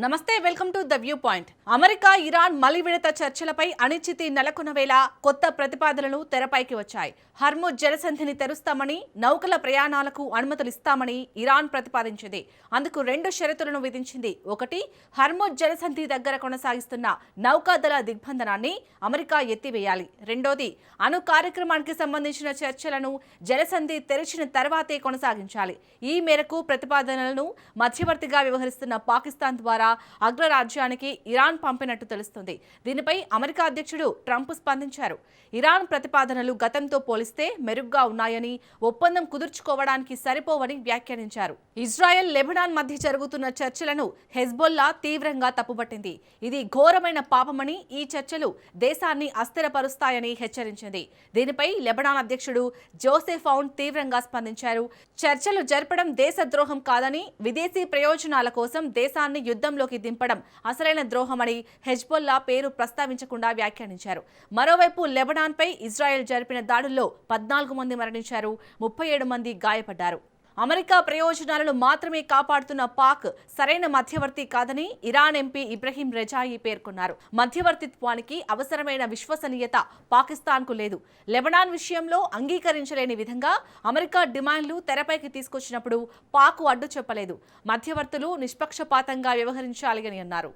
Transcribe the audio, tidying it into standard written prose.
నమస్తే welcome to the view point. America Iran మలివిడత చర్చలపై అనిశ్చితి నెలకొన్న వేళ కొత్త ప్రతిపాదనలు తెరపైకి వచ్చాయి. హర్ముజ్ జలసంధిని తెరుస్తామని, నౌకల ప్రయాణాలకు అనుమతులిస్తామని ఇరాన్ ప్రతిపాదించింది. అందుకు రెండు షరతులను విధించింది. ఒకటి, హర్ముజ్ జలసంధి దగ్గర కొనసాగిస్తున్న నౌకాదళ దిగ్బంధనాన్ని అమెరికా ఎత్తివేయాలి. రెండోది, అణు కార్యక్రమానికి సంబంధించిన చర్చలను జలసంధి తెరిచిన తర్వాతే కొనసాగించాలి. ఈ మేరకు ప్రతిపాదనలను మధ్యవర్తిగా వ్యవహరిస్తున్న పాకిస్తాన్ ద్వారా అగ్రరాజ్యానికి ఇరాన్ పంపినట్టు తెలుస్తుంది. దీనిపై అమెరికా అధ్యక్షుడు ట్రంప్ స్పందించారు. ఇరాన్ ప్రతిపాదనలు గతంతో పోలిస్తే మెరుగ్గా ఉన్నాయని, ఒప్పందం కుదుర్చుకోవడానికి సరిపోవని వ్యాఖ్యానించారు. ఇజ్రాయెల్, లెబనాన్ మధ్య జరుగుతున్న చర్చలను హెజ్బొల్లా తీవ్రంగా తప్పుపట్టింది. ఇది ఘోరమైన పాపమని, ఈ చర్చలు దేశాన్ని అస్థిరపరుస్తాయని హెచ్చరించింది. దీనిపై లెబనాన్ అధ్యక్షుడు జోసెఫ్ ఔన్ తీవ్రంగా స్పందించారు. చర్చలు జరపడం దేశద్రోహం కాదని, విదేశీ ప్రయోజనాల కోసం దేశాన్ని యుద్ధంలోకి దింపడం అసలైన ద్రోహమని హెజ్బొల్లా పేరు ప్రస్తావించకుండా వ్యాఖ్యానించారు. మరోవైపు లెబనాన్పై ఇజ్రాయెల్ జరిపిన దాడుల్లో 14 మంది మరణించారు, 37 మంది గాయపడ్డారు. అమెరికా ప్రయోజనాలను మాత్రమే కాపాడుతున్న పాక్ సరైన మధ్యవర్తి కాదని ఇరాన్ ఎంపీ ఇబ్రహీం రెజాయి పేర్కొన్నారు. మధ్యవర్తిత్వానికి అవసరమైన విశ్వసనీయత పాకిస్తాన్కు లేదు. లెబనాన్ విషయంలో అంగీకరించలేని విధంగా అమెరికా డిమాండ్లు తెరపైకి తీసుకొచ్చినప్పుడు పాక్ అడ్డు చెప్పలేదు. మధ్యవర్తులు నిష్పక్షపాతంగా వ్యవహరించాలి అని అన్నారు.